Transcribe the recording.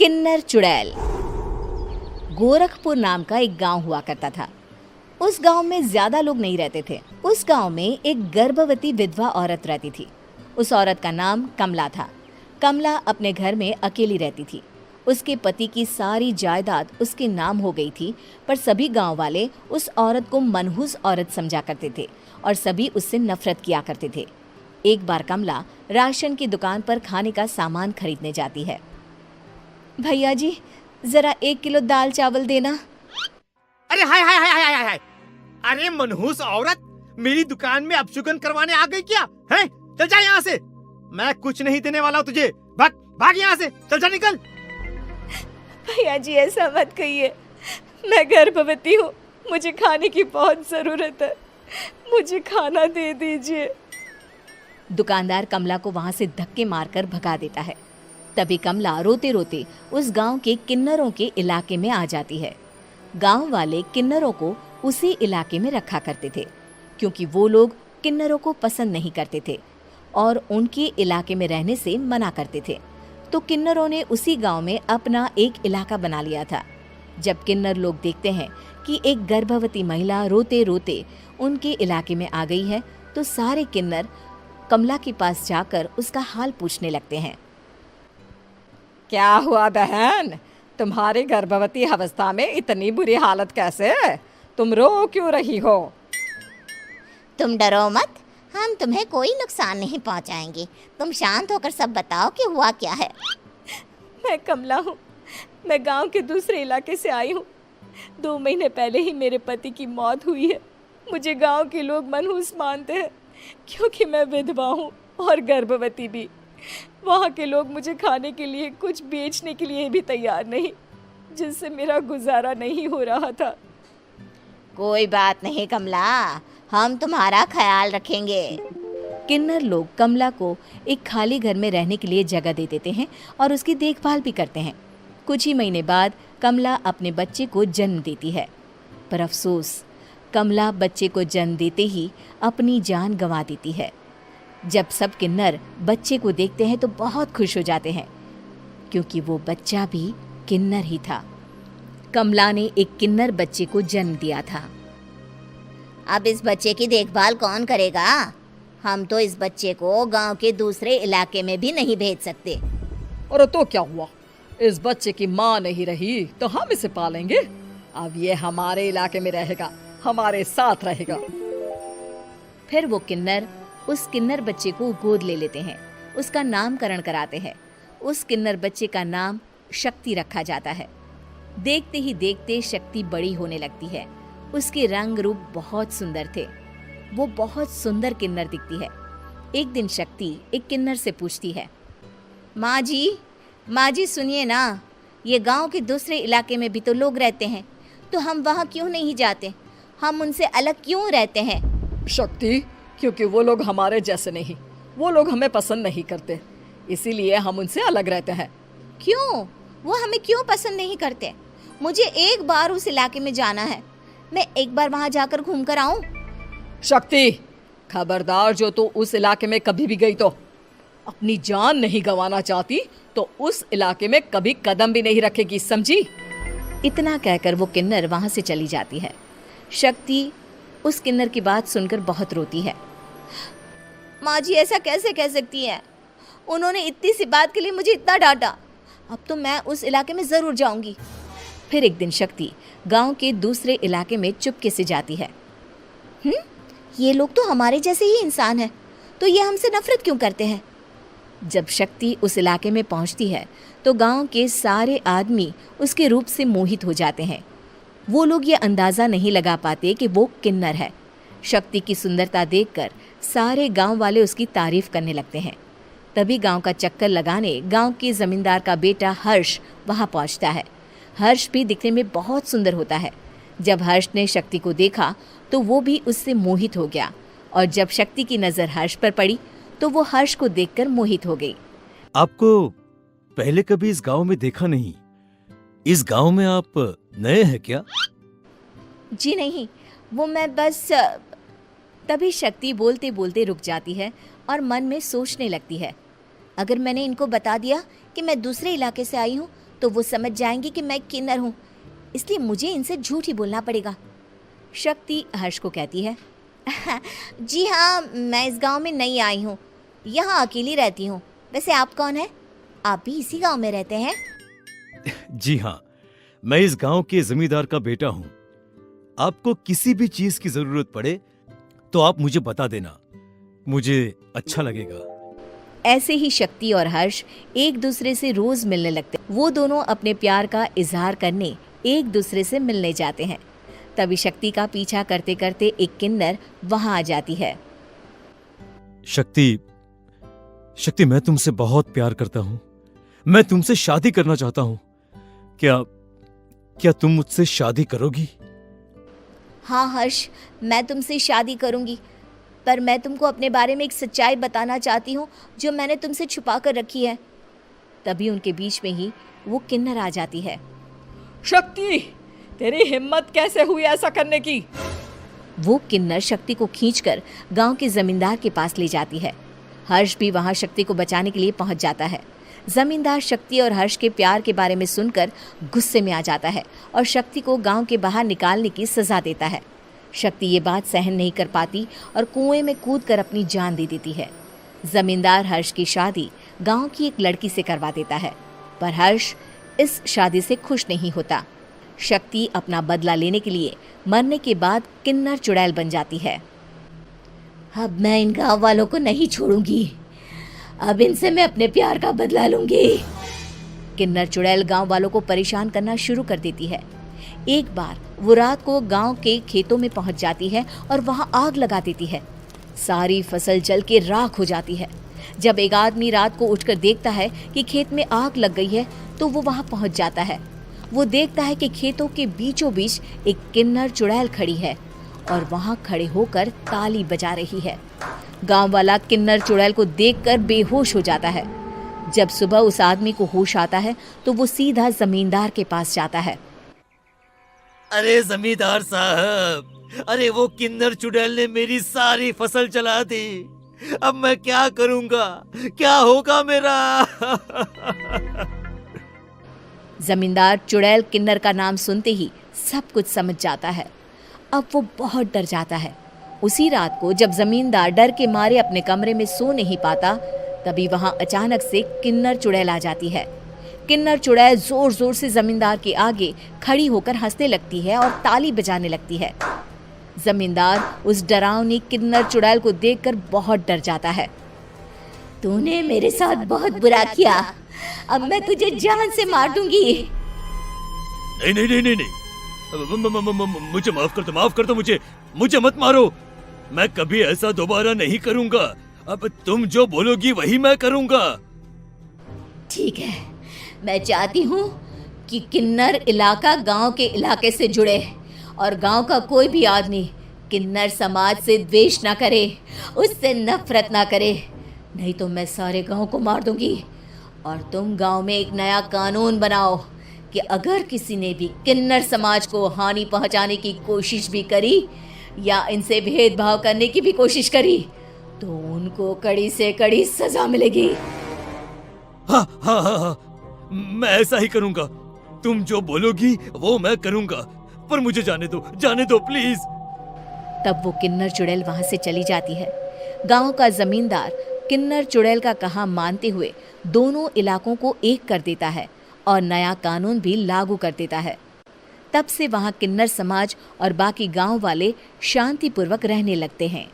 किन्नर चुड़ैल। गोरखपुर नाम का एक गांव हुआ करता था। उस गांव में ज्यादा लोग नहीं रहते थे। उस गांव में एक गर्भवती विधवा औरत रहती थी। उस औरत का नाम कमला था। कमला अपने घर में अकेली रहती थी। उसके पति की सारी जायदाद उसके नाम हो गई थी, पर सभी गांव वाले उस औरत को मनहूस औरत समझा करते थे और सभी उससे नफरत किया करते थे। एक बार कमला राशन की दुकान पर खाने का सामान खरीदने जाती है। भैया जी, जरा 1 किलो दाल चावल देना। अरे हाय हाय हाय हाय हाय हाय! अरे मनहूस औरत, मेरी दुकान में अपशुगन करवाने आ गई क्या? हैं? चल जा यहाँ से। मैं कुछ नहीं देने वाला हूँ तुझे। भाग भाग यहाँ से, चल जा, निकल। भैया जी, ऐसा मत कहिए। मैं गर्भवती हूँ, मुझे खाने की बहुत जरूरत है। मुझे खाना दे दीजिए। दुकानदार कमला को वहां से धक्के मारकर भगा देता है। तभी कमला रोते रोते उस गांव के किन्नरों के इलाके में आ जाती है। गांव वाले किन्नरों को उसी इलाके में रखा करते थे, क्योंकि वो लोग किन्नरों को पसंद नहीं करते थे और उनके इलाके में रहने से मना करते थे। तो किन्नरों ने उसी गांव में अपना एक इलाका बना लिया था। जब किन्नर लोग देखते हैं कि एक गर्भवती महिला रोते रोते उनके इलाके में आ गई है, तो सारे किन्नर कमला के पास जाकर उसका हाल पूछने लगते हैं। क्या हुआ बहन, तुम्हारी गर्भवती अवस्था में इतनी बुरी हालत कैसे? तुम रो क्यों रही हो? तुम डरो मत, हम तुम्हें कोई नुकसान नहीं पहुंचाएंगे। तुम शांत होकर सब बताओ कि हुआ क्या है। मैं कमला हूँ। मैं गांव के दूसरे इलाके से आई हूँ। 2 महीने पहले ही मेरे पति की मौत हुई है। मुझे गांव के लोग मनहूस मानते हैं, क्योंकि मैं विधवा हूँ और गर्भवती भी। वहाँ के लोग मुझे खाने के लिए कुछ बेचने के लिए भी तैयार नहीं, जिससे मेरा गुजारा नहीं हो रहा था। कोई बात नहीं कमला, हम तुम्हारा ख्याल रखेंगे। किन्नर लोग कमला को एक खाली घर में रहने के लिए जगह दे देते हैं और उसकी देखभाल भी करते हैं। कुछ ही महीने बाद कमला अपने बच्चे को जन्म देती है, पर अफसोस, कमला बच्चे को जन्म देते ही अपनी जान गंवा देती है। जब सब किन्नर बच्चे को देखते हैं तो बहुत खुश हो जाते हैं, क्योंकि वो बच्चा भी किन्नर ही था। कमला ने एक किन्नर बच्चे को जन्म दिया था। अब इस बच्चे की देखभाल कौन करेगा? हम तो इस बच्चे को गांव के दूसरे इलाके में भी नहीं भेज सकते। और तो क्या हुआ, इस बच्चे की माँ नहीं रही तो हम इसे पालेंगे। अब ये हमारे इलाके में रहेगा, हमारे साथ रहेगा। फिर वो किन्नर उस किन्नर बच्चे को गोद ले लेते हैं, उसका नामकरण कराते हैं। उस किन्नर बच्चे का नाम शक्ति रखा जाता है। देखते ही देखते शक्ति बड़ी होने लगती है। उसके रंग रूप बहुत सुंदर थे। वो बहुत सुंदर किन्नर दिखती है। एक दिन शक्ति एक किन्नर से पूछती है, माँ जी सुनिए ना, ये गांव के दूसरे इलाके में भी तो लोग रहते हैं, तो हम वहाँ क्यों नहीं जाते? हम उनसे अलग क्यों रहते हैं? शक्ति, क्योंकि वो लोग हमारे जैसे नहीं, वो लोग हमें पसंद नहीं करते, इसीलिए हम उनसे अलग रहते हैं। क्यों? वो हमें क्यों पसंद नहीं करते? मुझे एक बार उस इलाके में जाना है। मैं एक बार वहाँ जाकर घूम कर आऊँ। शक्ति, खबरदार, जो तू उस इलाके में कभी भी गई तो अपनी जान नहीं गंवाना चाहती तो उस इलाके में कभी कदम भी नहीं रखेगी, समझी? इतना कहकर वो किन्नर वहाँ से चली जाती है। शक्ति उस किन्नर की बात सुनकर बहुत रोती है। माँ जी, ऐसा कैसे कह सकती हैं? उन्होंने इतनी सी बात के लिए मुझे इतना डांटा। अब तो मैं उस इलाके में ज़रूर जाऊंगी। फिर एक दिन शक्ति गांव के दूसरे इलाके में चुपके से जाती है। ये लोग तो हमारे जैसे ही इंसान हैं, तो ये हमसे नफरत क्यों करते हैं? जब शक्ति उस इलाके में पहुंचती है तो गांव के सारे आदमी उसके रूप से मोहित हो जाते हैं। वो लोग ये अंदाज़ा नहीं लगा पाते कि वो किन्नर है। शक्ति की सुंदरता देखकर सारे गांव वाले उसकी तारीफ करने लगते हैं। तभी गांव का चक्कर लगाने गांव के जमींदार का बेटा हर्ष वहां पहुंचता है। हर्ष भी दिखने में बहुत सुंदर होता है। जब हर्ष ने शक्ति को देखा तो वो भी उससे मोहित हो गया, और जब शक्ति की नज़र हर्ष पर पड़ी तो वो हर्ष को देखकर मोहित हो गई। आपको पहले कभी इस गांव में देखा नहीं। इस गांव में आप नए हैं क्या? जी नहीं, वो मैं बस। तभी शक्ति बोलते बोलते रुक जाती है और मन में सोचने लगती है, अगर मैंने इनको बता दिया कि मैं दूसरे इलाके से आई हूँ तो वो समझ जाएंगे कि मैं किन्नर हूँ, इसलिए मुझे इनसे झूठ ही बोलना पड़ेगा। शक्ति हर्ष को कहती है, जी हाँ, मैं इस गांव में नई आई हूँ, यहाँ अकेली रहती हूँ। वैसे आप कौन है? आप भी इसी गांव में रहते हैं? जी हाँ, मैं इस गांव के जमींदार का बेटा हूँ। आपको किसी भी चीज की जरूरत पड़े तो आप मुझे बता देना, मुझे अच्छा लगेगा। ऐसे ही शक्ति और हर्ष एक दूसरे से रोज मिलने लगते। वो दोनों अपने प्यार का इजहार करने एक दूसरे से मिलने जाते हैं। तभी शक्ति का पीछा करते करते एक किन्नर वहां आ जाती है। शक्ति, शक्ति, मैं तुमसे बहुत प्यार करता हूँ। मैं तुमसे शादी करना चाहता हूँ। क्या तुम मुझसे शादी करोगी? हाँ हर्ष, मैं तुमसे शादी करूँगी, पर मैं तुमको अपने बारे में एक सच्चाई बताना चाहती हूँ जो मैंने तुमसे छुपा कर रखी है। तभी उनके बीच में ही वो किन्नर आ जाती है। शक्ति, तेरी हिम्मत कैसे हुई ऐसा करने की? वो किन्नर शक्ति को खींचकर गांव के जमींदार के पास ले जाती है। हर्ष भी वहां शक्ति को बचाने के लिए पहुंच जाता है। जमींदार शक्ति और हर्ष के प्यार के बारे में सुनकर गुस्से में आ जाता है और शक्ति को गांव के बाहर निकालने की सजा देता है। शक्ति ये बात सहन नहीं कर पाती और कुएं में कूदकर अपनी जान दे देती है। जमींदार हर्ष की शादी गांव की एक लड़की से करवा देता है, पर हर्ष इस शादी से खुश नहीं होता। शक्ति अपना बदला लेने के लिए मरने के बाद किन्नर चुड़ैल बन जाती है। अब मैं इन गाँव वालों को नहीं छोड़ूंगी, अब इनसे मैं अपने प्यार का बदला लूंगी। किन्नर चुड़ैल गांव वालों को परेशान करना शुरू कर देती है। एक बार वो रात को गांव के खेतों में पहुंच जाती है और वहां आग लगा देती है। सारी फसल जल के राख हो जाती है। जब एक आदमी रात को उठकर देखता है कि खेत में आग लग गई है तो वो वहां पहुंच जाता है। वो देखता है कि खेतों के बीचों बीच एक किन्नर चुड़ैल खड़ी है और वहां खड़े होकर ताली बजा रही है। गांव वाला किन्नर चुड़ैल को देखकर बेहोश हो जाता है। जब सुबह उस आदमी को होश आता है तो वो सीधा जमींदार के पास जाता है। अरे जमींदार साहब, अरे वो किन्नर चुड़ैल ने मेरी सारी फसल जला दी। अब मैं क्या करूंगा? क्या होगा मेरा? जमींदार चुड़ैल किन्नर का नाम सुनते ही सब कुछ समझ जाता है। अब वो बहुत डर जाता है। उसी रात को जब जमींदार डर के मारे अपने कमरे में सो नहीं पाता, तभी वहां अचानक से किन्नर चुड़ैल आ जाती है। किन्नर चुड़ैल जोर जोर से जमींदार के आगे खड़ी होकर हंसने लगती है और ताली बजाने लगती है। जमींदार उस डरावनी किन्नर चुड़ैल को देखकर बहुत डर जाता है। तूने मेरे साथ बहुत बुरा किया, अब मैं तुझे जान से मार दूंगी। नहीं नहीं नहीं नहीं नहीं, मुझे माफ कर दो, मुझे मत मारो। मैं कभी ऐसा दोबारा नहीं करूंगा। अब तुम जो बोलोगी वही मैं करूंगा। ठीक है, मैं चाहती हूँ कि किन्नर इलाका गांव के इलाके से जुड़े और गांव का कोई भी आदमी किन्नर समाज से द्वेष ना करे, उससे नफरत ना करे, नहीं तो मैं सारे गांव को मार दूंगी। और तुम गांव में एक नया कानून बनाओ कि अगर किसी ने भी किन्नर समाज को हानि पहुंचाने की कोशिश भी करी या इनसे भेदभाव करने की भी कोशिश करी तो उनको कड़ी से कड़ी सजा मिलेगी। हाँ हाँ हाँ हाँ, मैं ऐसा ही करूंगा। तुम जो बोलोगी वो मैं करूंगा, पर मुझे जाने दो प्लीज। तब वो किन्नर चुड़ैल वहां से चली जाती है। गांव का जमींदार किन्नर चुड़ैल का कहा मानते हुए दोनों इलाकों को एक कर देता है और नया कानून भी लागू कर देता है। तब से वहां किन्नर समाज और बाकी गांव वाले शांतिपूर्वक रहने लगते हैं।